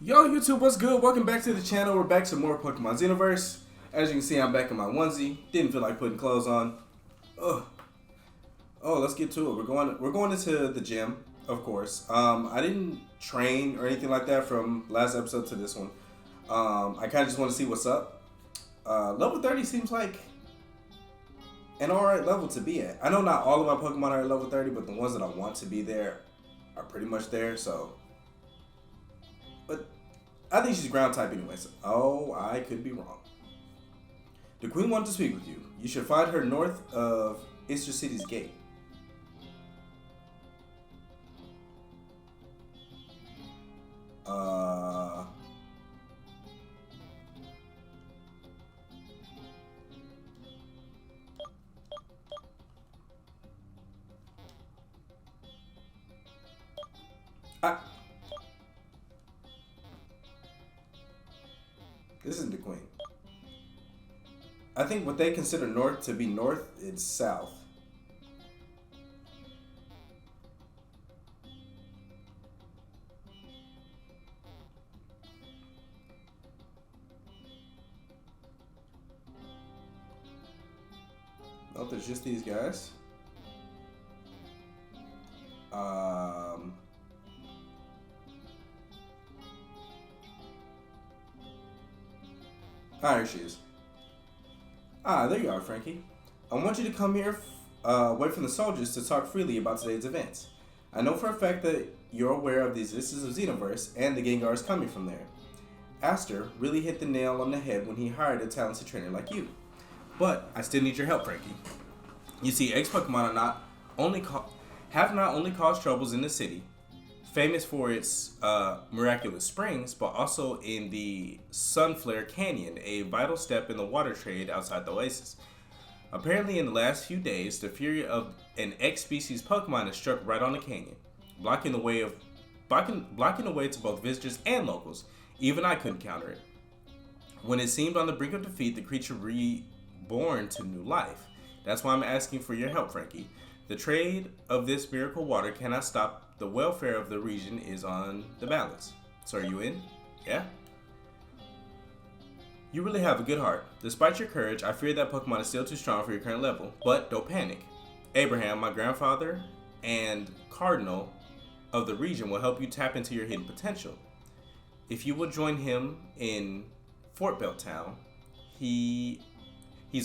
Yo, YouTube, what's good? Welcome back to the channel. We're back to more Pokemon Xenoverse. As you can see, I'm back in my onesie. Didn't feel like putting clothes on. Ugh. Oh, let's get to it. We're going into the gym, of course. I didn't train or anything like that from last episode to this one. I kind of just want to see what's up. Level 30 seems like an alright level to be at. I know not all of my Pokemon are at level 30, but the ones that I want to be there are pretty much there, so. But I think she's ground type anyways. Oh, I could be wrong. The Queen wants to speak with you. You should find her north of Astra City's gate. This isn't the Queen. I think what they consider north to be north is south. Nope, there's just these guys. Ah, here she is. Ah, there you are, Frankie. I want you to come here away from the soldiers to talk freely about today's events. I know for a fact that you're aware of the existence of Xenoverse and the Gengars coming from there. Astra really hit the nail on the head when he hired a talented trainer like you. But I still need your help, Frankie. You see, X-Pokemon have not only caused troubles in the city, famous for its miraculous springs, but also in the Sunflare Canyon, a vital step in the water trade outside the oasis. Apparently, in the last few days, the fury of an X-species Pokemon has struck right on the canyon, blocking the way to both visitors and locals. Even I couldn't counter it. When it seemed on the brink of defeat, the creature reborn to new life. That's why I'm asking for your help, Frankie. The trade of this miracle water cannot stop. The welfare of the region is on the balance. So are you in? Yeah? You really have a good heart. Despite your courage, I fear that Pokemon is still too strong for your current level. But don't panic. Abraham, my grandfather, and Cardinal of the region will help you tap into your hidden potential. If you will join him in Fort Belt Town, he's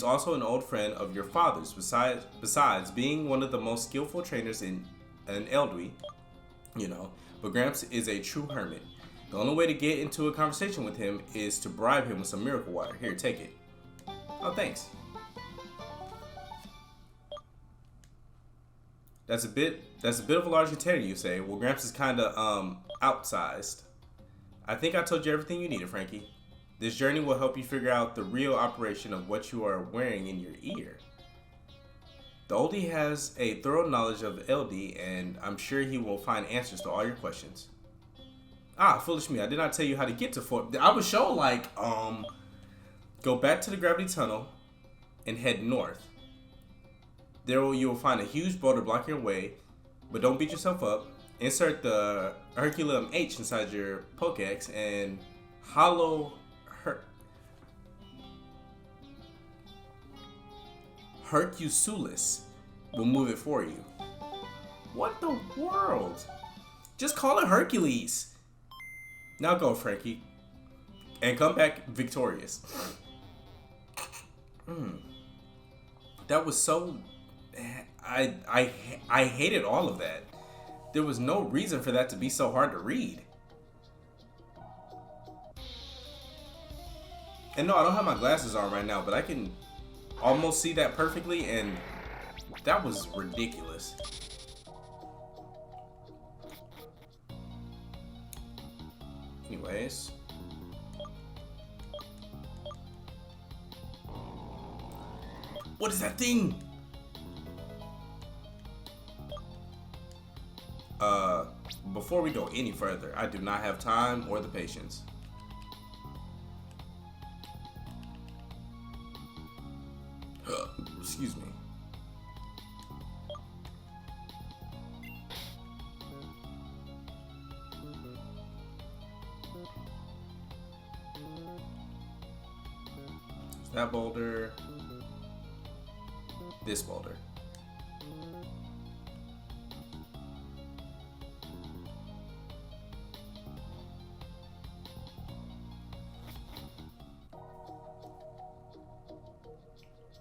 also an old friend of your father's, besides being one of the most skillful trainers in an Eldwy, but Gramps is a true hermit. The only way to get into a conversation with him is to bribe him with some miracle water. Here, take it. Oh, thanks. That's a bit of a large container, you say. Well, Gramps is kind of outsized. I think I told you everything you needed, Frankie. This journey will help you figure out the real operation of what you are wearing in your ear. The oldie has a thorough knowledge of LD, and I'm sure he will find answers to all your questions. Ah, foolish me. I did not tell you how to get to Fort. I was shown, go back to the gravity tunnel and head north. There you will find a huge boulder blocking your way, but don't beat yourself up. Insert the Herculum H inside your Pokedex and hollow Hercusulus will move it for you. What the world? Just call it Hercules. Now go, Frankie, and come back victorious. That was so. I hated all of that. There was no reason for that to be so hard to read. And no, I don't have my glasses on right now, but I can almost see that perfectly, and that was ridiculous. Anyways. What is that thing? Before we go any further, I do not have time or the patience. Excuse me. That boulder. This boulder.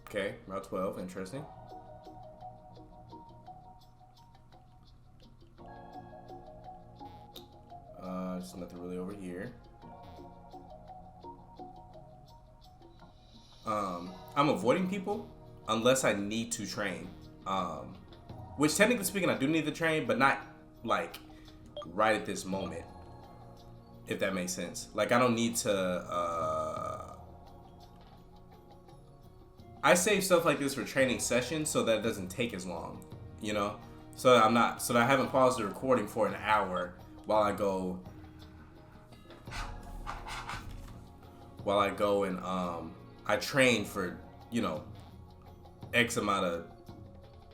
Okay, Route 12, interesting. There's nothing really over here. I'm avoiding people unless I need to train. Which technically speaking, I do need to train, but not like right at this moment. If that makes sense. Like I don't need to. I save stuff like this for training sessions so that it doesn't take as long, you know. So that I haven't paused the recording for an hour while I go and I train for, you know, X amount of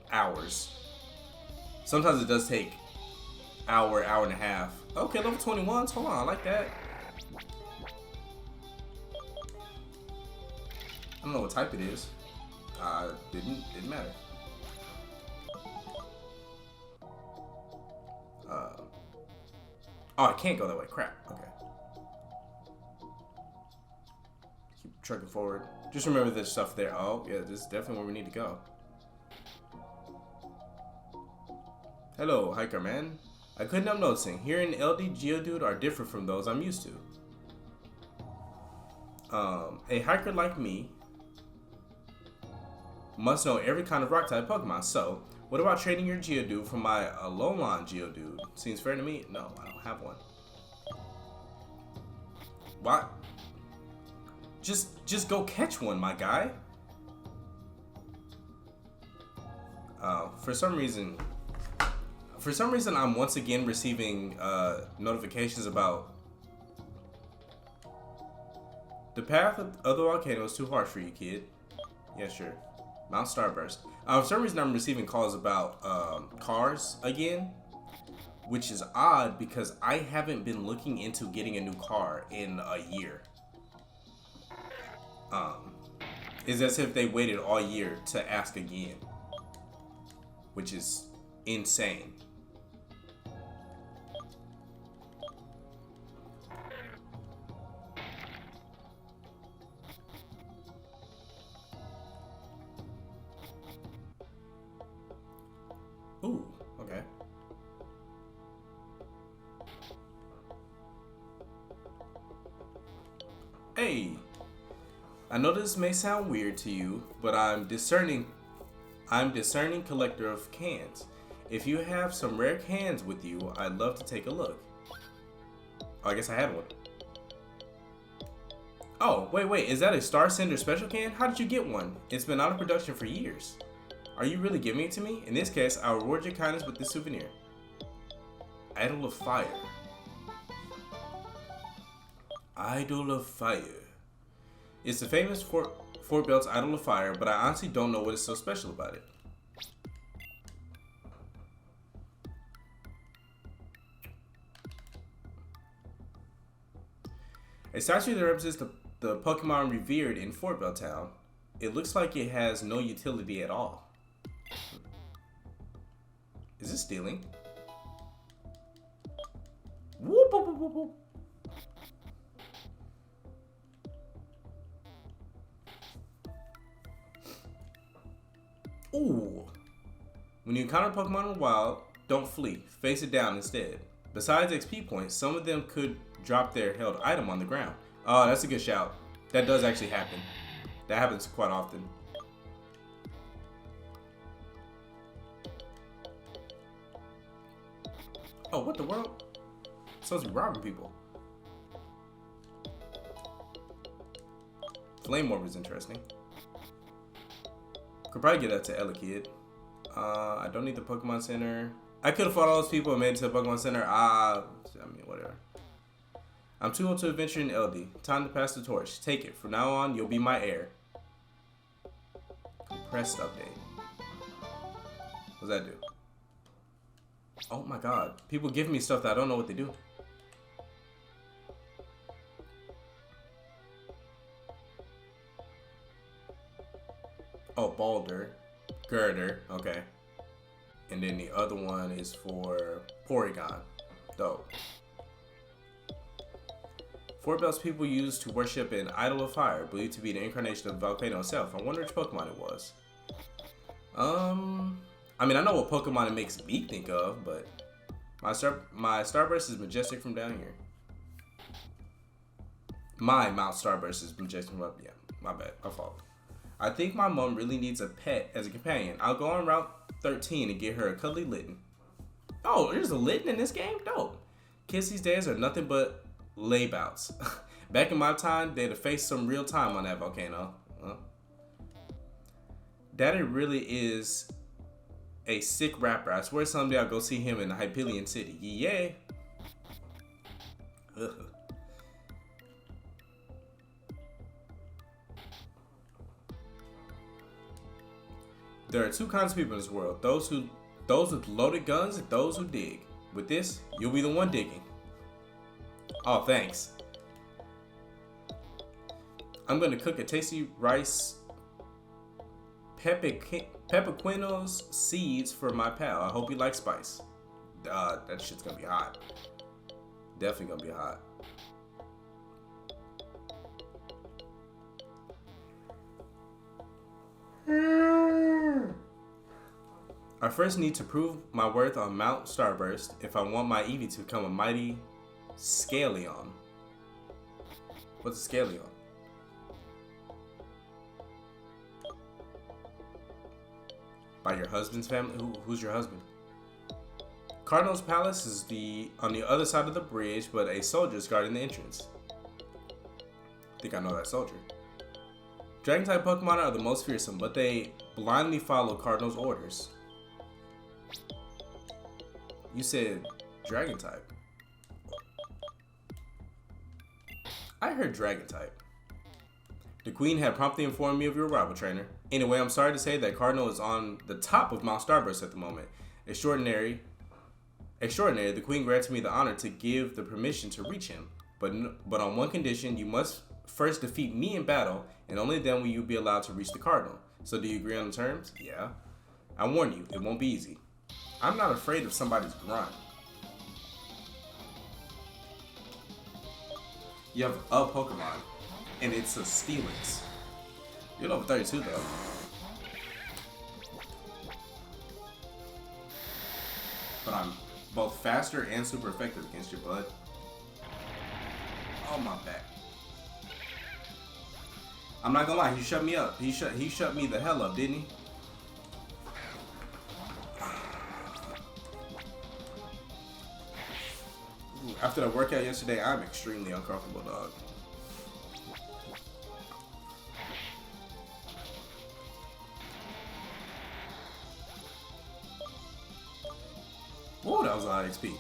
hours. Sometimes it does take hour and a half. Okay, level 21. Hold on, I like that. I don't know what type it is. Didn't matter. Oh, I can't go that way. Crap. Okay. Keep trucking forward. Just remember there's stuff there. Oh, yeah, this is definitely where we need to go. Hello, hiker man. I couldn't help noticing. Here in LD, Geodude are different from those I'm used to. A hiker like me must know every kind of rock type Pokemon. So, what about trading your Geodude for my Alolan Geodude? Seems fair to me. No, I don't have one. What? Just go catch one, my guy. For some reason, I'm once again receiving notifications about the path of the volcano is too harsh for you, kid. Yeah, sure. Mount Starburst. For some reason, I'm receiving calls about cars again, which is odd because I haven't been looking into getting a new car in a year. It's as if they waited all year to ask again, which is insane. Ooh, okay. Hey, I know this may sound weird to you, but I'm discerning collector of cans. If you have some rare cans with you, I'd love to take a look. Oh, I guess I had one. Oh, wait, is that a Star Cinder special can? How did you get one? It's been out of production for years. Are you really giving it to me? In this case, I'll reward your kindness with this souvenir. Idol of Fire. Idol of Fire. It's the famous Fort Belt's Idol of Fire, but I honestly don't know what is so special about it. A statue that represents the Pokemon revered in Fort Belt Town. It looks like it has no utility at all. Is this stealing? Whoop, whoop, whoop, whoop. Ooh. When you encounter Pokemon in the wild, don't flee. Face it down instead. Besides XP points, some of them could drop their held item on the ground. Oh, that's a good shout. That does actually happen. That happens quite often. Oh, what the world? Supposed to be robbing people. Flame Orb is interesting. Could probably get that to Elekid. I don't need the Pokemon Center. I could have fought all those people and made it to the Pokemon Center. I mean, whatever. I'm too old to adventure in LD. Time to pass the torch. Take it. From now on, you'll be my heir. Compressed update. What does that do? Oh my god. People give me stuff that I don't know what they do. Oh, Boulder. Girder. Okay. And then the other one is for Porygon. Dope. Four bells people use to worship an idol of fire, believed to be the incarnation of the volcano itself. I wonder which Pokemon it was. I mean, I know what Pokemon it makes me think of, but my Starburst is majestic from down here. My Mount Starburst is majestic from up. Yeah, my bad. My fault. I think my mom really needs a pet as a companion. I'll go on Route 13 and get her a cuddly Litten. Oh, there's a Litten in this game? Dope. Kids these days are nothing but laybouts. Back in my time, they'd have faced some real time on that volcano. Daddy really is a sick rapper. I swear someday I'll go see him in the Hyperion City. Yeah. Ugh. There are two kinds of people in this world. Those with loaded guns and those who dig. With this, you'll be the one digging. Oh, thanks. I'm gonna cook a tasty rice pepperquinos seeds for my pal. I hope you like spice. That shit's gonna be hot. Definitely gonna be hot. I first need to prove my worth on Mount Starburst if I want my Eevee to become a mighty Scaleon. What's a Scaleon? By your husband's family? Who's your husband? Cardinal's Palace is on the other side of the bridge, but a soldier is guarding the entrance. I think I know that soldier. Dragon-type Pokemon are the most fearsome, but they blindly follow Cardinal's orders. You said Dragon-type. I heard Dragon-type. The Queen had promptly informed me of your arrival, trainer. Anyway, I'm sorry to say that Cardinal is on the top of Mount Starburst at the moment. Extraordinary, the Queen granted me the honor to give the permission to reach him. But on one condition, you must first defeat me in battle, and only then will you be allowed to reach the Cardinal. So do you agree on the terms? Yeah. I warn you, it won't be easy. I'm not afraid of somebody's grunt. You have a Pokemon, and it's a Steelix. You're level 32 though. But I'm both faster and super effective against you, bud. Oh, my back. I'm not gonna lie, he shut me up. He shut me the hell up, didn't he? Ooh, after that workout yesterday, I'm extremely uncomfortable, dog. Whoa, that was a lot of XP.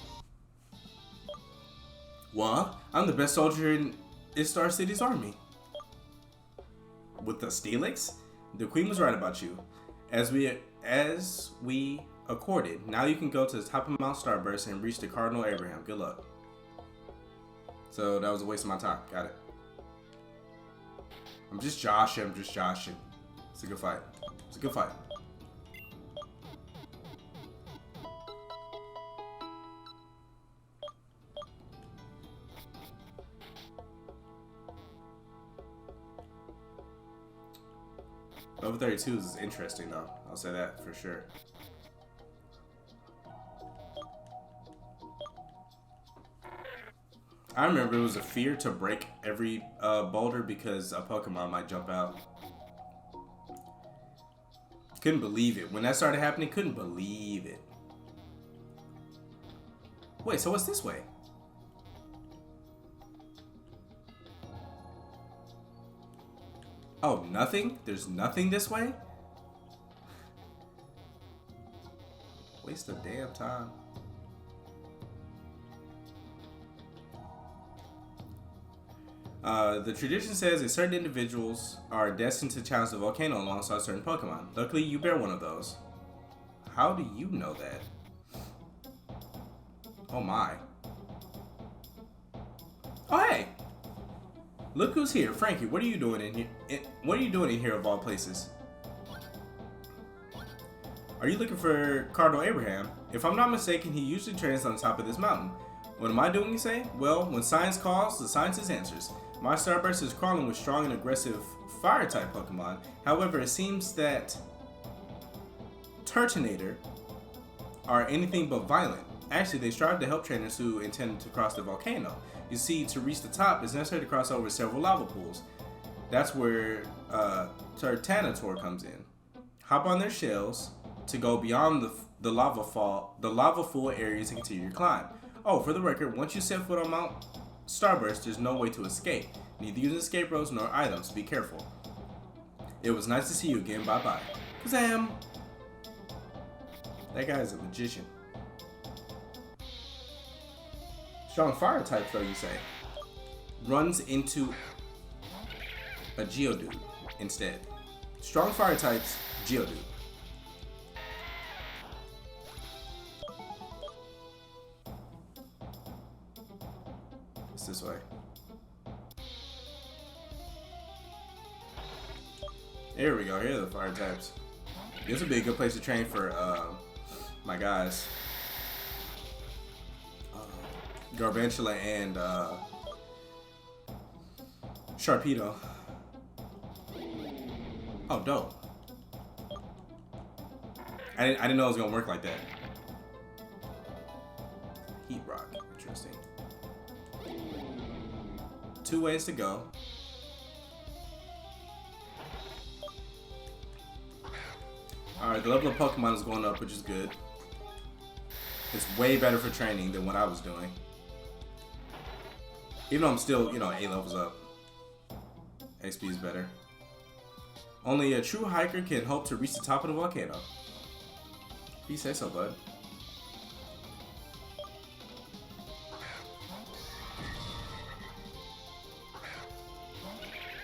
What? I'm the best soldier in Star City's army. With the Steelix? The Queen was right about you. As we accorded, now you can go to the top of Mount Starburst and reach the Cardinal Abraham. Good luck. So that was a waste of my time. Got it. I'm just joshing. It's a good fight. It's a good fight. Level 32 is interesting though. I'll say that for sure. I remember it was a fear to break every boulder because a Pokemon might jump out. Couldn't believe it. When that started happening, couldn't believe it. Wait, so what's this way? Oh, nothing? There's nothing this way? Waste of damn time. The tradition says that certain individuals are destined to challenge the volcano alongside certain Pokemon. Luckily, you bear one of those. How do you know that? Oh my. Oh hey! Look who's here, Frankie. What are you doing in here? What are you doing in here of all places? Are you looking for Cardinal Abraham? If I'm not mistaken, he usually trains on top of this mountain. What am I doing, you say? Well, when science calls, the scientist answers. My Starburst is crawling with strong and aggressive fire-type Pokemon. However, it seems that Turtonator are anything but violent. Actually, they strive to help trainers who intend to cross the volcano. You see, to reach the top, it's necessary to cross over several lava pools. That's where Turtanator comes in. Hop on their shells to go beyond the lava pool areas and continue your climb. Oh, for the record, once you set foot on Mount Starburst, there's no way to escape. Neither using escape routes nor items. Be careful. It was nice to see you again. Bye-bye. Kazam! That guy is a magician. Strong fire type, though, you say. Runs into a Geodude instead. Strong fire types, Geodude. It's this way. Here we go. Here are the fire types. This would be a good place to train for my guys. Garbantula and Sharpedo. Oh, dope. I didn't know it was gonna work like that. Heat Rock, interesting. 2 ways to go. Alright, the level of Pokemon is going up, which is good. It's way better for training than what I was doing. Even though I'm still, you know, 8 levels up. XP is better. Only a true hiker can hope to reach the top of the volcano. If you say so, bud.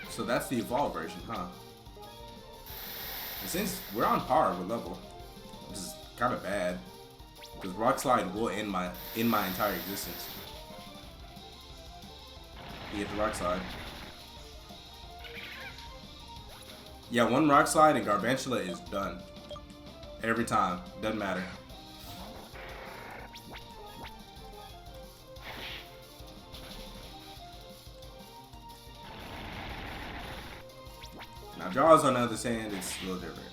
So that's the evolved version, huh? And since we're on par with level, which is kind of bad, because Rock Slide will end my entire existence. You hit the Rock Slide. Yeah, one Rock Slide and Garbantula is done. Every time. Doesn't matter. Now, Jaws on the other hand, it's a little different.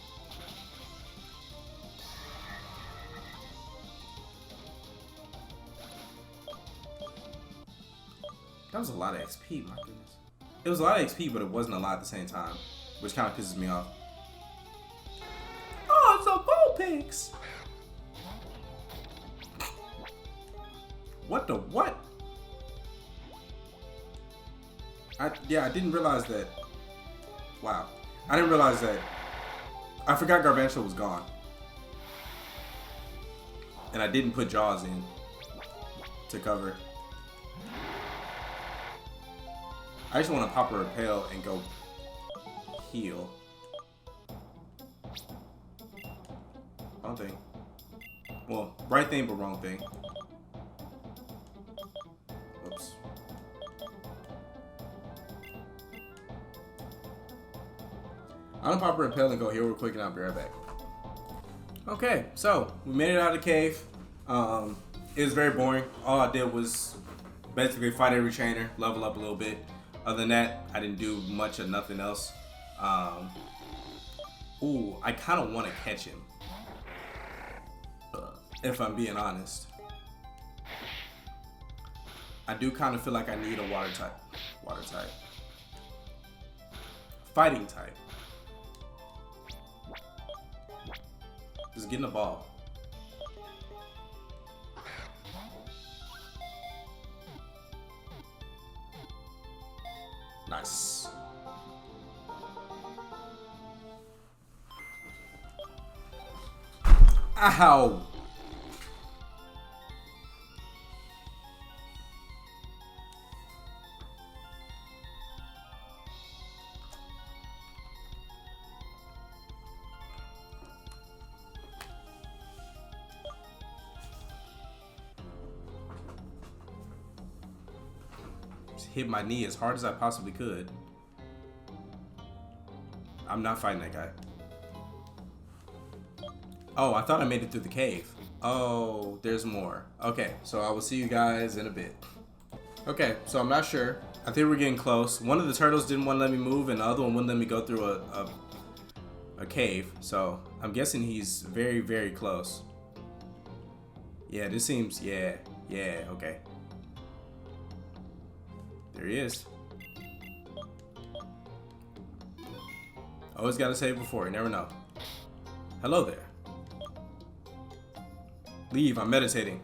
That was a lot of XP, my goodness. It was a lot of XP, but it wasn't a lot at the same time, which kind of pisses me off. Oh, it's a Vulpix! What the what? I didn't realize that. Wow. I didn't realize that. I forgot Garbantula was gone. And I didn't put Jaws in to cover. I just want to pop a repel and go heal. Wrong thing. Well, right thing, but wrong thing. Whoops. I'm gonna pop a repel and go heal real quick, and I'll be right back. Okay, so we made it out of the cave. It was very boring. All I did was basically fight every trainer, level up a little bit. Other than that, I didn't do much of nothing else. Ooh, I kind of want to catch him. If I'm being honest. I do kind of feel like I need a water type. Water type. Fighting type. Just getting the ball. Nice. Ow! Just hit my knee as hard as I possibly could. I'm not fighting that guy. Oh, I thought I made it through the cave. Oh, there's more. Okay, so I will see you guys in a bit. Okay, so I'm not sure. I think we're getting close. One of the turtles didn't want to let me move, and the other one wouldn't let me go through a cave. So I'm guessing he's very, very close. Yeah, this seems, yeah, okay. There he is. Always gotta save before, you never know. Hello there. Leave, I'm meditating.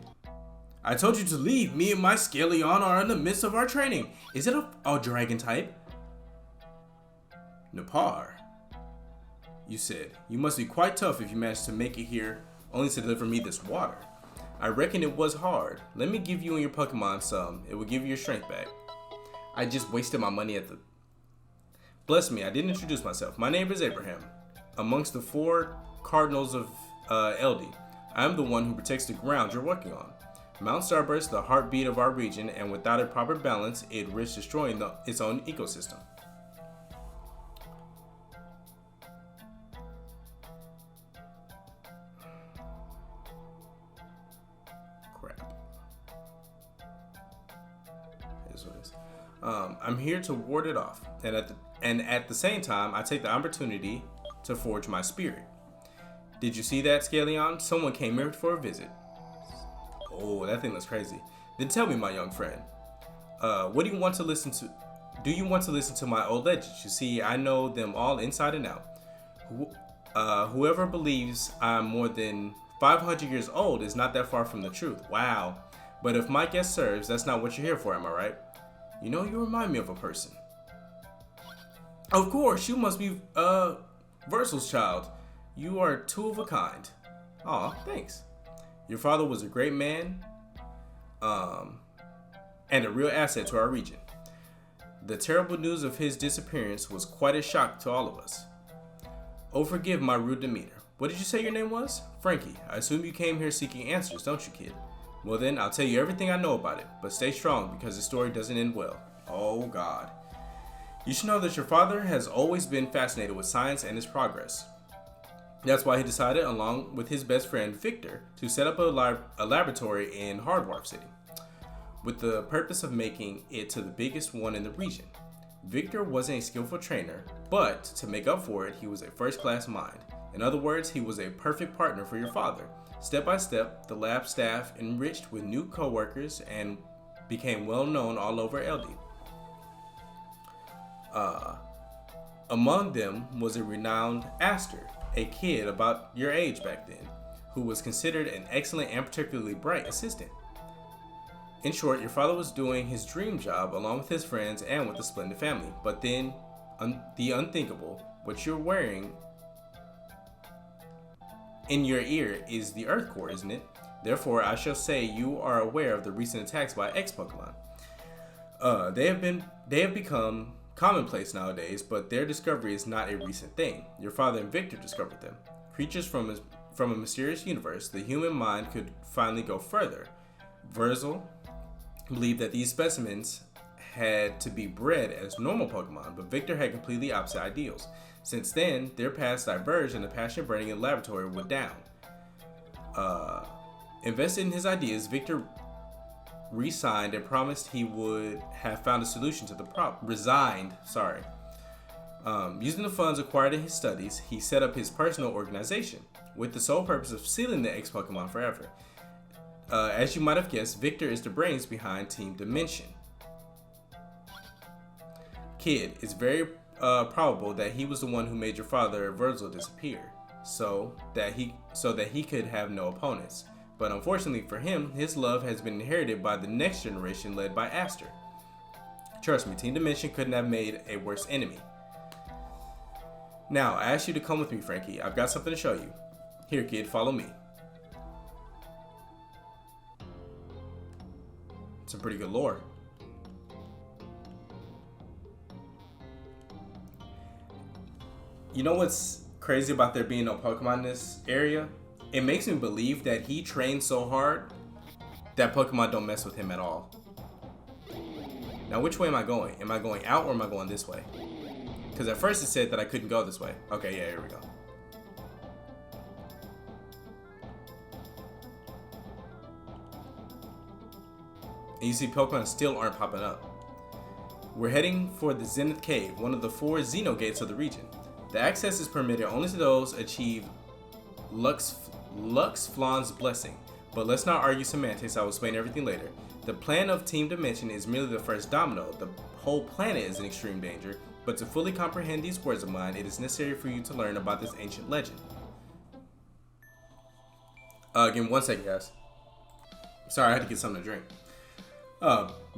I told you to leave. Me and my Scaleon are in the midst of our training. Is it a dragon type? Nepar. You said. You must be quite tough if you managed to make it here only to deliver me this water. I reckon it was hard. Let me give you and your Pokemon some. It will give you your strength back. I just wasted my money at the... Bless me, I didn't introduce myself. My name is Abraham. Amongst the 4 cardinals of Eldi, I am the one who protects the ground you're working on. Mount Starburst, the heartbeat of our region, and without a proper balance, it risks destroying its own ecosystem. Crap. Here's what it is. I'm here to ward it off, and at the same time, I take the opportunity to forge my spirit. Did you see that, Scaleon? Someone came here for a visit. Oh, that thing looks crazy. Then tell me, my young friend, what do you want to listen to? Do you want to listen to my old legends? You see, I know them all inside and out. Whoever believes I'm more than 500 years old is not that far from the truth. Wow. But if my guess serves, that's not what you're here for, am I right? You know, you remind me of a person. Of course, you must be, Versal's child. You are 2 of a kind. Aw, thanks. Your father was a great man, and a real asset to our region. The terrible news of his disappearance was quite a shock to all of us. Oh, forgive my rude demeanor. What did you say your name was? Frankie. I assume you came here seeking answers, don't you, kid? Well then, I'll tell you everything I know about it, but stay strong because the story doesn't end well. Oh God. You should know that your father has always been fascinated with science and its progress. That's why he decided, along with his best friend Victor, to set up a laboratory in Hardwarp City, with the purpose of making it to the biggest one in the region. Victor wasn't a skillful trainer, but to make up for it, he was a first-class mind. In other words, he was a perfect partner for your father. Step by step, the lab staff enriched with new co-workers and became well known all over LD. Among them was a renowned Astra, a kid about your age back then, who was considered an excellent and particularly bright assistant. In short, your father was doing his dream job along with his friends and with a splendid family. But then, the unthinkable, what you're wearing in your ear is the Earth Core, isn't it? Therefore, I shall say you are aware of the recent attacks by X-Pokemon. They have become commonplace nowadays, but their discovery is not a recent thing. Your father and Victor discovered them. Creatures from a mysterious universe, the human mind could finally go further. Verzel believed that these specimens had to be bred as normal Pokemon, but Victor had completely opposite ideals. Since then, their paths diverged and the passion burning in the laboratory went down. Invested in his ideas, Victor resigned and promised he would have found a solution to the problem. Using the funds acquired in his studies, he set up his personal organization with the sole purpose of sealing the X-Pokemon forever. As you might have guessed, Victor is the brains behind Team Dimension. Kid, it's very probable that he was the one who made your father Verzel disappear, so that he could have no opponents. But unfortunately for him, his love has been inherited by the next generation led by Astra. Trust me, Team Dimension couldn't have made a worse enemy. Now, I ask you to come with me, Frankie. I've got something to show you. Here, kid, follow me. Some pretty good lore. You know what's crazy about there being no Pokemon in this area? It makes me believe that he trained so hard that Pokemon don't mess with him at all. Now, which way am I going? Am I going out or am I going this way? Because at first it said that I couldn't go this way. Okay, yeah, here we go. And you see Pokemon still aren't popping up. We're heading for the Zenith Cave, one of the 4 Xeno gates of the region. The access is permitted only to those achieve Lux Flawn's blessing. But let's not argue semantics, I will explain everything later. The plan of Team Dimension is merely the first domino. The whole planet is in extreme danger, but to fully comprehend these words of mine, it is necessary for you to learn about this ancient legend. Give me 1 second, guys. Sorry, I had to get something to drink.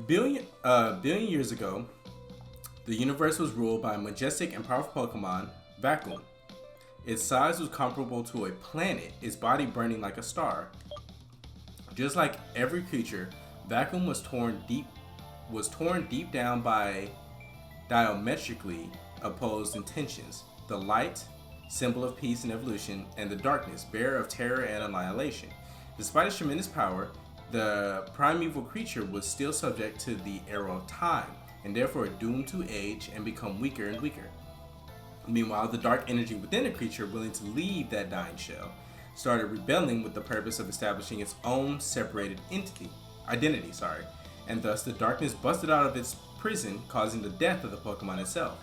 Billion years ago, the universe was ruled by a majestic and powerful Pokemon, Vacuum. Its size was comparable to a planet, its body burning like a star. Just like every creature, Vacuum was torn deep down by diametrically opposed intentions. The light, symbol of peace and evolution, and the darkness, bearer of terror and annihilation. Despite its tremendous power, the primeval creature was still subject to the arrow of time, and therefore doomed to age and become weaker and weaker. Meanwhile, the dark energy within the creature, willing to leave that dying shell, started rebelling with the purpose of establishing its own separated identity, and thus the darkness busted out of its prison, causing the death of the Pokemon itself.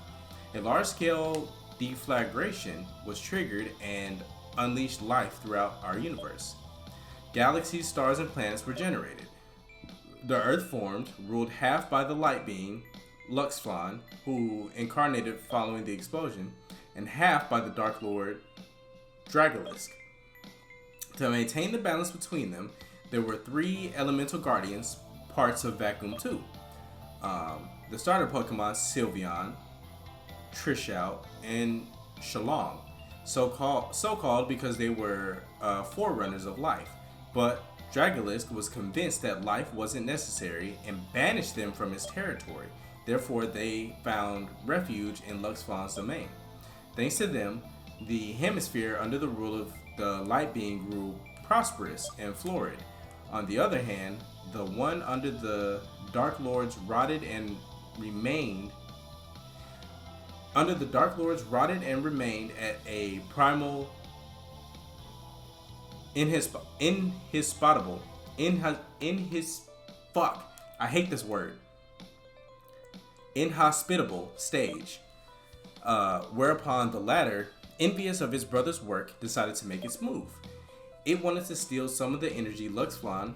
A large-scale deflagration was triggered and unleashed life throughout our universe. Galaxies, stars, and planets were generated. The Earth formed, ruled half by the light being, Luxflon, who incarnated following the explosion, and half by the Dark Lord, Dragolisk. To maintain the balance between them, there were 3 elemental guardians, parts of Vacuum 2. The starter Pokemon, Sylveon, Trishout, and Shalong, so called because they were forerunners of life. But Dragolisk was convinced that life wasn't necessary and banished them from his territory. Therefore, they found refuge in Luxflon's domain. Thanks to them, the hemisphere under the rule of the light being grew prosperous and florid. On the other hand, the one under the Dark Lords rotted and remained at a primal inhospitable stage, whereupon the latter, envious of his brother's work, decided to make its move. It wanted to steal some of the energy Luxflon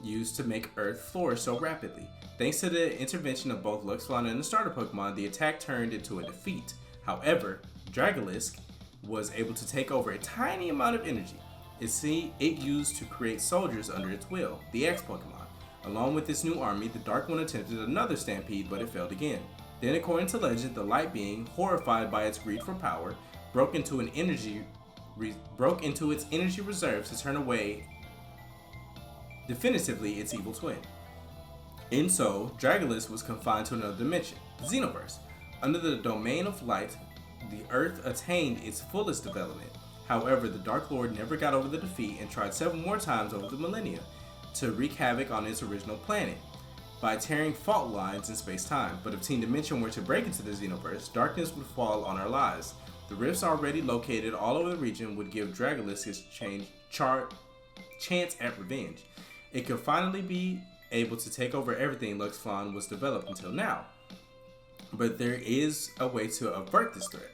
used to make Earth flourish so rapidly. Thanks to the intervention of both Luxflon and the starter Pokemon, the attack turned into a defeat. However, Dragolisk was able to take over a tiny amount of energy. It used to create soldiers under its will, the X-Pokemon. Along with this new army, the Dark One attempted another stampede, but it failed again. Then, according to legend, the Light Being, horrified by its greed for power, broke into its energy reserves to turn away definitively its evil twin. And so, Dragolisk was confined to another dimension, the Xenoverse. Under the domain of light, the Earth attained its fullest development. However, the Dark Lord never got over the defeat and tried several more times over the millennia to wreak havoc on its original planet by tearing fault lines in space-time. But if Team Dimension were to break into the Xenoverse, darkness would fall on our lives. The rifts already located all over the region would give Dragolisk his chance at revenge. It could finally be able to take over everything Luxflon was developed until now. But there is a way to avert this threat.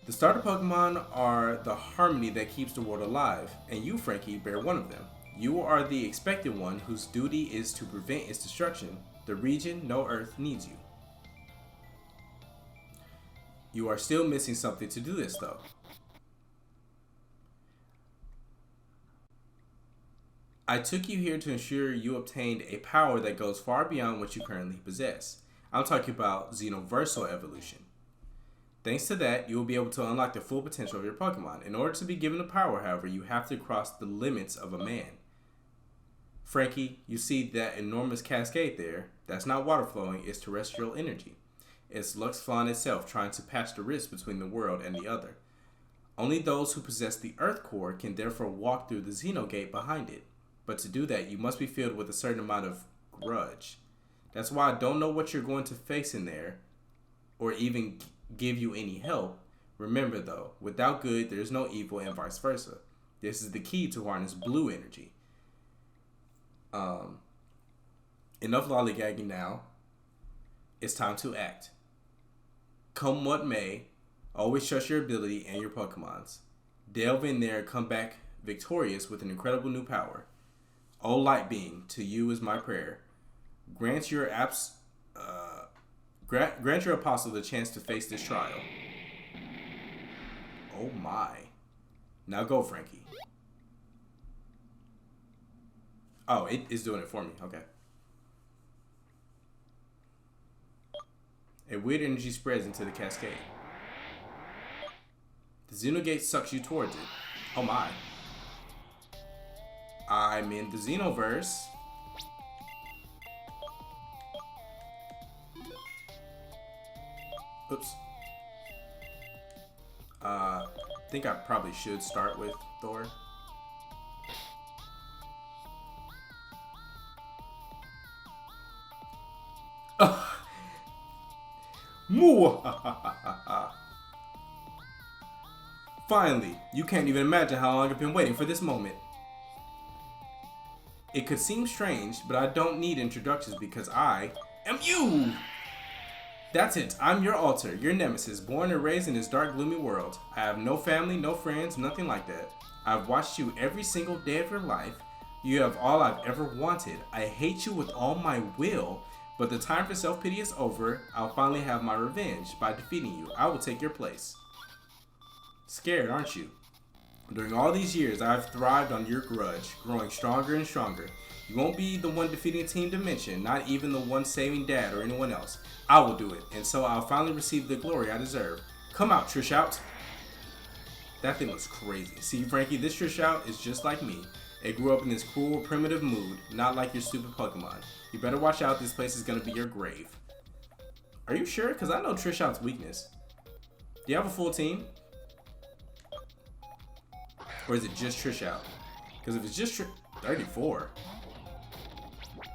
The starter Pokemon are the harmony that keeps the world alive, and you, Frankie, bear one of them. You are the expected one whose duty is to prevent its destruction. The region, no Earth, needs you. You are still missing something to do this, though. I took you here to ensure you obtained a power that goes far beyond what you currently possess. I'm talking about Xenoversal evolution. Thanks to that, you will be able to unlock the full potential of your Pokemon. In order to be given the power, however, you have to cross the limits of a man. Frankie, you see that enormous cascade there? That's not water flowing, it's terrestrial energy. It's Luxflon itself trying to patch the rift between the world and the other. Only those who possess the Earth Core can therefore walk through the Xenogate behind it. But to do that, you must be filled with a certain amount of grudge. That's why I don't know what you're going to face in there, or even give you any help. Remember though, without good, there's no evil, and vice versa. This is the key to harness blue energy. Enough lollygagging now. It's time to act. Come what may, always trust your ability and your Pokemons. Delve in there and come back victorious with an incredible new power. O Light Being, to you is my prayer. Grant your grant your apostle the chance to face this trial. Oh my. Now go, Frankie. Oh, it is doing it for me. Okay. A weird energy spreads into the cascade. The Xenogate sucks you towards it. Oh my. I'm in the Xenoverse. Oops. I think I probably should start with Thor. Finally, you can't even imagine how long I've been waiting for this moment. It could seem strange, but I don't need introductions because I am you! That's it, I'm your altar, your nemesis, born and raised in this dark, gloomy world. I have no family, no friends, nothing like that. I've watched you every single day of your life. You have all I've ever wanted. I hate you with all my will, but the time for self-pity is over. I'll finally have my revenge by defeating you. I will take your place. Scared, aren't you? During all these years, I've thrived on your grudge, growing stronger and stronger. You won't be the one defeating Team Dimension, not even the one saving Dad or anyone else. I will do it, and so I'll finally receive the glory I deserve. Come out, Trish Out. That thing was crazy. See, Frankie, this Trish Out is just like me. It grew up in this cruel, primitive mood, not like your stupid Pokemon. You better watch out, this place is gonna be your grave. Are you sure? Because I know Trish Out's weakness. Do you have a full team? Or is it just Trish Out? Because if it's just 34.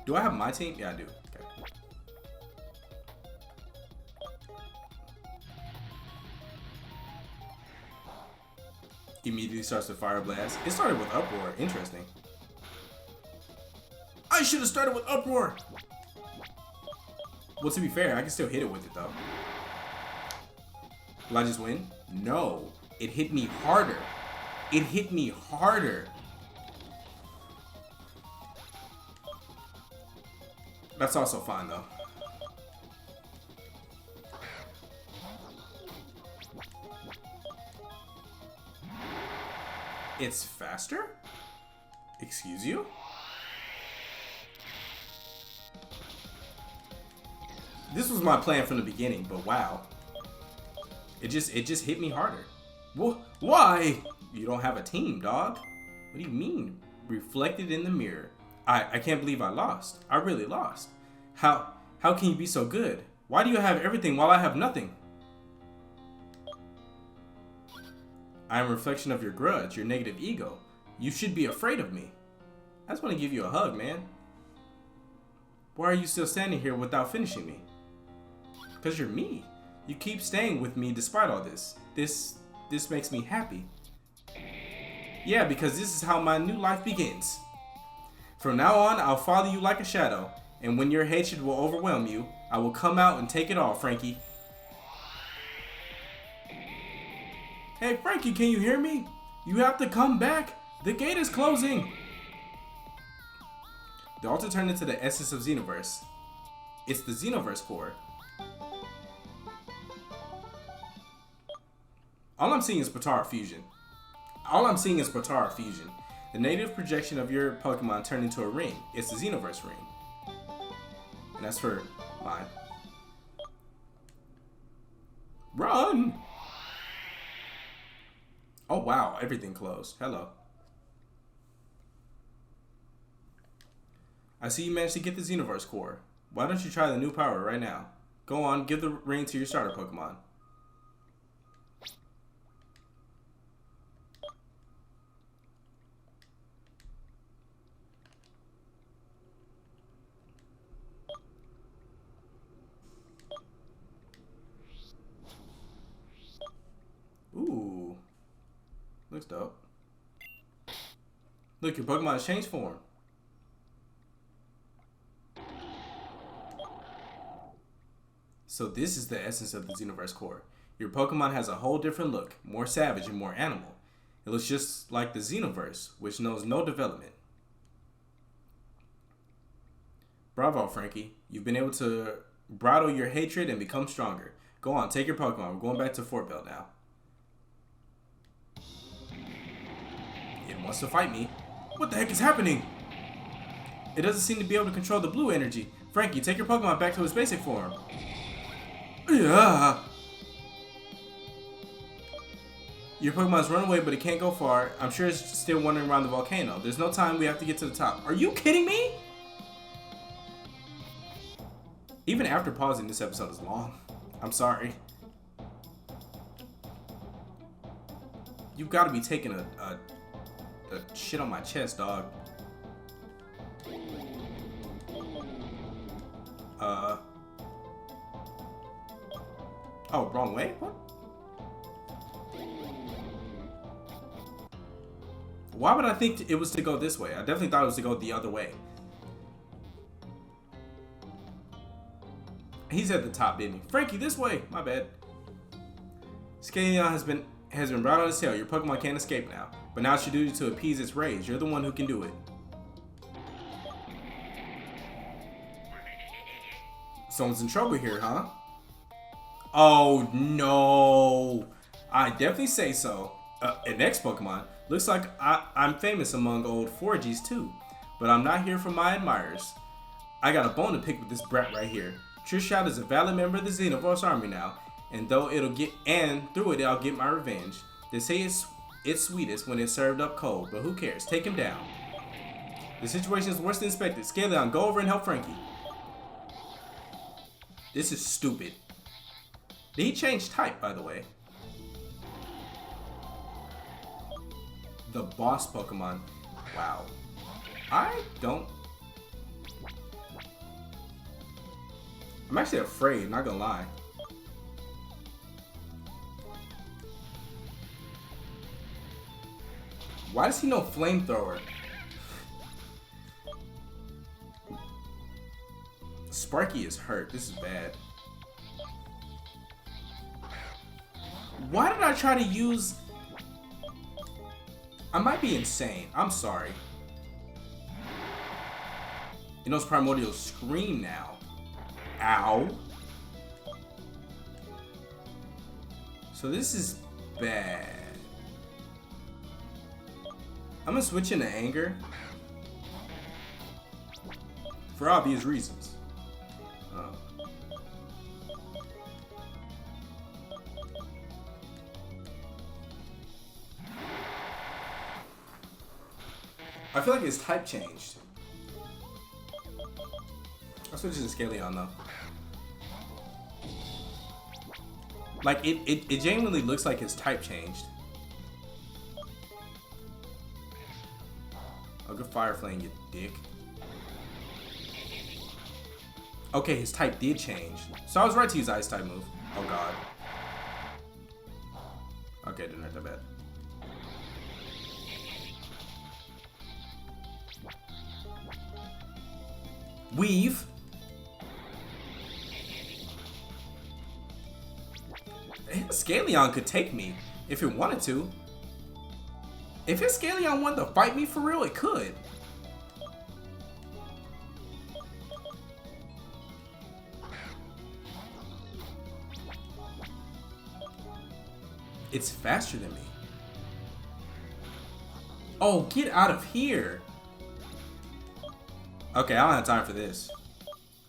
Do I have my team? Yeah, I do. Okay. Immediately starts with Fire Blast. It started with Uproar. Interesting. I should have started with Uproar. Well, to be fair, I can still hit it with it, though. Will I just win? No. It hit me harder. It hit me harder. That's also fine, though. It's faster? Excuse you? This was my plan from the beginning, but wow. It just hit me harder. Why? You don't have a team, dog. What do you mean? Reflected in the mirror. I can't believe I lost. I really lost. How can you be so good? Why do you have everything while I have nothing? I am a reflection of your grudge, your negative ego. You should be afraid of me. I just want to give you a hug, man. Why are you still standing here without finishing me? Because you're me. You keep staying with me despite all this. This makes me happy. Yeah, because this is how my new life begins. From now on, I'll follow you like a shadow, and when your hatred will overwhelm you, I will come out and take it all, Frankie. Hey, Frankie, can you hear me? You have to come back. The gate is closing. The altar turned into the essence of Xenoverse. It's the Xenoverse core. All I'm seeing is Potara Fusion. The native projection of your Pokemon turned into a ring. It's the Xenoverse ring. And that's for mine. Run! Oh wow, everything closed. Hello. I see you managed to get the Xenoverse core. Why don't you try the new power right now? Go on, give the ring to your starter Pokemon. Ooh. Looks dope. Look, your Pokemon has changed form. So this is the essence of the Xenoverse core. Your Pokemon has a whole different look, more savage and more animal. It looks just like the Xenoverse, which knows no development. Bravo, Frankie. You've been able to bridle your hatred and become stronger. Go on, take your Pokemon. We're going back to Fort Bell now. It wants to fight me. What the heck is happening? It doesn't seem to be able to control the blue energy. Frankie, take your Pokemon back to its basic form. Yeah. Your Pokemon's run away, but it can't go far. I'm sure it's still wandering around the volcano. There's no time. We have to get to the top. Are you kidding me? Even after pausing, this episode is long. I'm sorry. You gotta be taking a shit on my chest, dog. Oh, wrong way? What? Why would I think it was to go this way? I definitely thought it was to go the other way. He's at the top, didn't he? Frankie, this way! My bad. Scaleon has been right on his tail. Your Pokemon can't escape now. But now it's your duty to appease its rage. You're the one who can do it. Someone's in trouble here, huh? Oh, no. I definitely say so. An next Pokemon. Looks like I'm famous among old 4Gs too. But I'm not here for my admirers. I got a bone to pick with this brat right here. Trishot is a valid member of the Xenoverse army now. And through it I'll get my revenge. They say it's sweetest when it's served up cold. But who cares? Take him down. The situation is worse than expected. Scaleon, go over and help Frankie. This is stupid. Did he change type, by the way? The boss Pokemon. Wow. I'm actually afraid, not gonna lie. Why does he know flamethrower? Sparky is hurt. This is bad. Why did I try to use... I might be insane. I'm sorry. It knows Primordial Scream now. Ow. So this is bad. I'm gonna switch into Anger. For obvious reasons. I feel like his type changed. I'll switch to Scaleon though. Like it genuinely looks like his type changed. Oh, good Fire Flame, you dick. Okay, his type did change. So I was right to use Ice type move. Oh god. Okay, didn't hurt that bad. Weave. Scaleon could take me if it wanted to. If his Scaleon wanted to fight me for real, it could. It's faster than me. Oh, get out of here. Okay, I don't have time for this.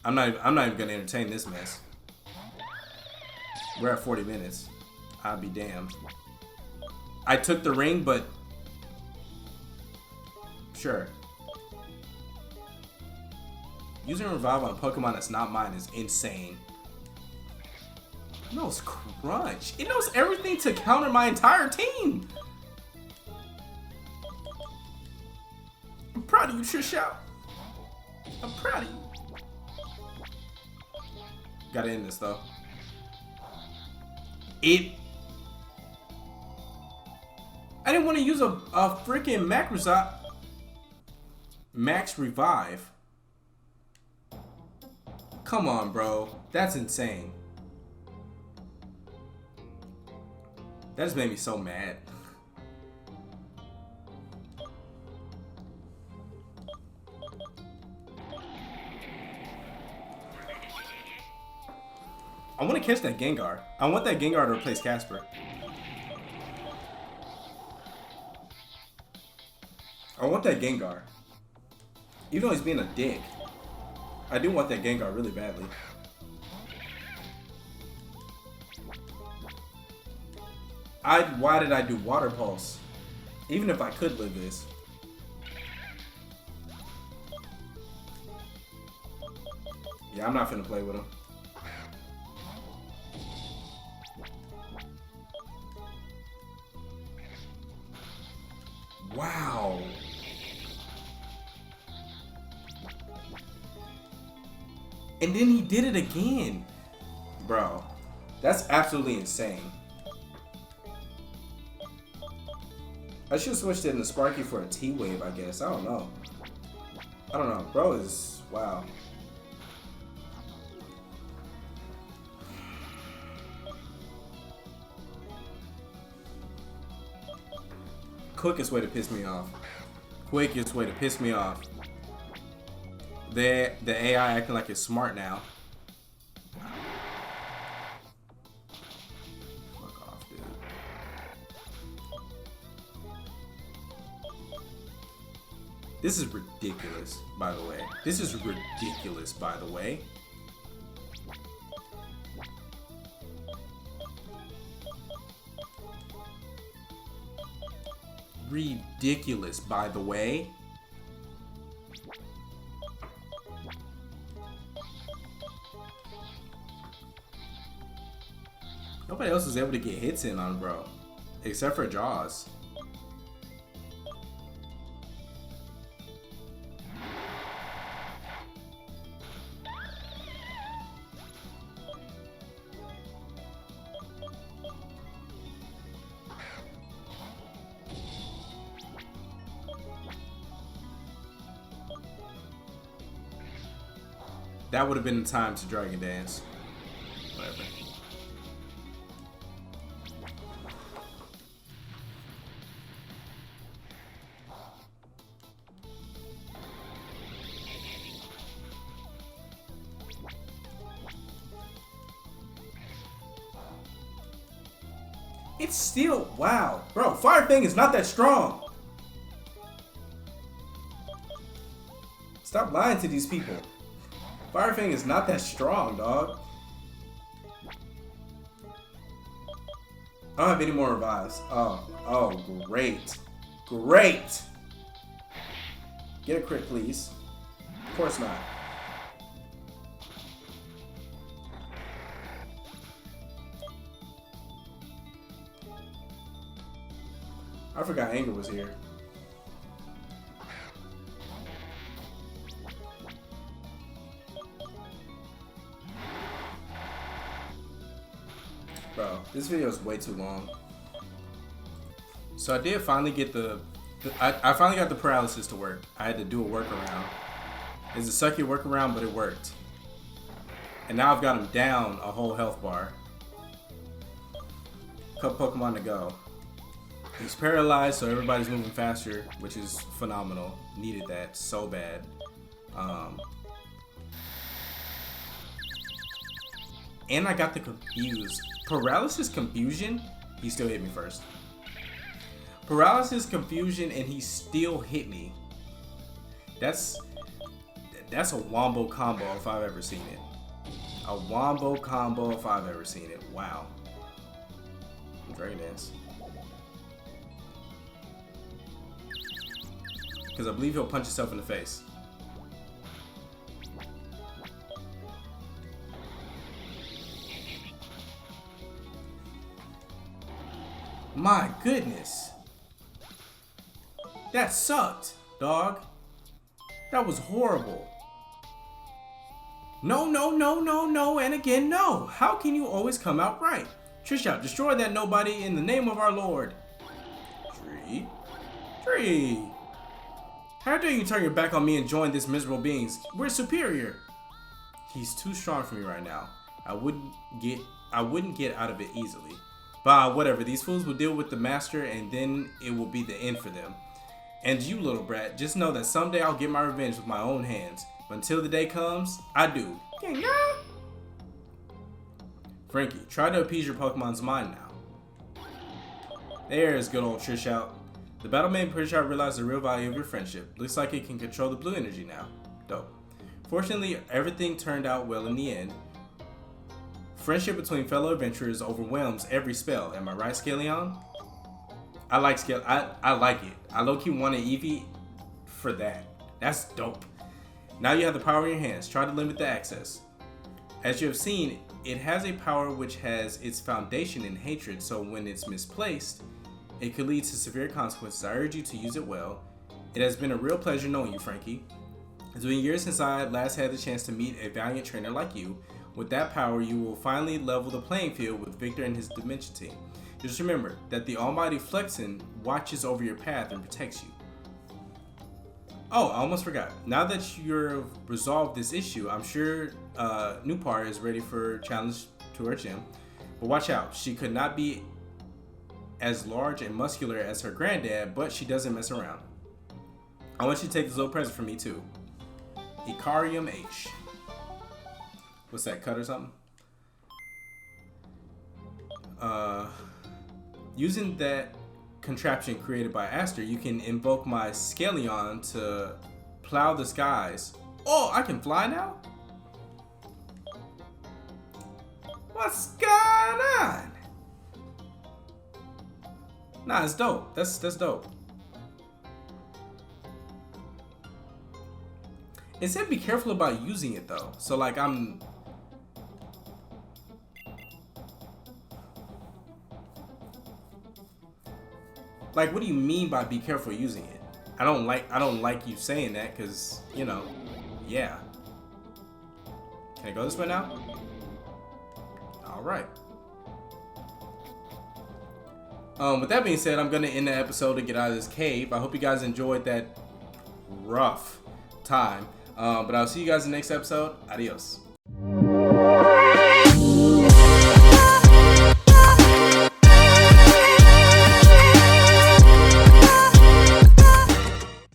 I'm not even gonna entertain this mess. We're at 40 minutes. I'll be damned. I took the ring, but sure. Using Revive on a Pokemon that's not mine is insane. It knows Crunch. It knows everything to counter my entire team. I'm proud of you, Trishot. I'm proud of you. Gotta end this though. I didn't want to use a freaking Max Revive. Come on, bro. That's insane. That just made me so mad. I want to catch that Gengar. I want that Gengar to replace Casper. I want that Gengar. Even though he's being a dick. I do want that Gengar really badly. Why did I do Water Pulse? Even if I could live this. Yeah, I'm not finna play with him. Wow. And then he did it again. Bro, that's absolutely insane. I should have switched it into Sparky for a T-Wave, I guess. I don't know. Bro is... wow. Quickest way to piss me off. Quickest way to piss me off. The AI acting like it's smart now. Fuck off, dude. This is ridiculous, by the way. This is ridiculous, by the way. Ridiculous, by the way. Nobody else was able to get hits in on bro, except for Jaws. That would have been the time to Dragon Dance. Whatever. It's still, wow. Bro, Fire Fang is not that strong. Stop lying to these people. Fire Fang is not that strong, dog. I don't have any more revives. Oh, great. Great. Get a crit, please. Of course not. I forgot Anger was here. Bro, this video is way too long. So I did finally get I finally got the paralysis to work. I had to do a workaround. It's a sucky workaround, but it worked. And now I've got him down a whole health bar. Couple Pokemon to go. He's paralyzed, so everybody's moving faster, which is phenomenal. Needed that so bad. And I got the confused. Paralysis, confusion, he still hit me first. Paralysis, confusion, and he still hit me. That's a wombo combo if I've ever seen it. A wombo combo if I've ever seen it. Wow. Dragon Dance. Because I believe he'll punch himself in the face. My goodness. That sucked, dog. That was horrible. No, no, no, no, no, and again, no. How can you always come out right? Trisha, destroy that nobody in the name of our Lord. Tree. How dare you turn your back on me and join this miserable beings? We're superior. He's too strong for me right now. I wouldn't get out of it easily. But whatever, these fools will deal with the master and then it will be the end for them. And you, little brat, just know that someday I'll get my revenge with my own hands. But until the day comes, I do. Frankie, try to appease your Pokemon's mind now. There's good old Trish out. The battle made Trish out realize the real value of your friendship. Looks like it can control the blue energy now. Dope. Fortunately, everything turned out well in the end. Friendship between fellow adventurers overwhelms every spell. Am I right, Scaleon? I like Scale. I like it. I low-key want an Eevee for that. That's dope. Now you have the power in your hands. Try to limit the access. As you have seen, it has a power which has its foundation in hatred, so when it's misplaced, it could lead to severe consequences. I urge you to use it well. It has been a real pleasure knowing you, Frankie. It's been years since I last had the chance to meet a valiant trainer like you. With that power, you will finally level the playing field with Victor and his Dimension team. Just remember that the almighty Flexen watches over your path and protects you. Oh, I almost forgot. Now that you've resolved this issue, I'm sure Nupar is ready for a challenge to her gym. But watch out, she could not be as large and muscular as her granddad, but she doesn't mess around. I want you to take this little present from me too. Icarium H. What's that, cut or something? Using that contraption created by Astra, you can invoke my Scaleon to plow the skies. Oh, I can fly now? What's going on? Nah, it's dope. That's dope. It said be careful about using it though. So like like, what do you mean by be careful using it? I don't like you saying that because, you know, yeah. Can I go this way now? All right. With that being said, I'm gonna end the episode to get out of this cave. I hope you guys enjoyed that rough time. But I'll see you guys in the next episode. Adios.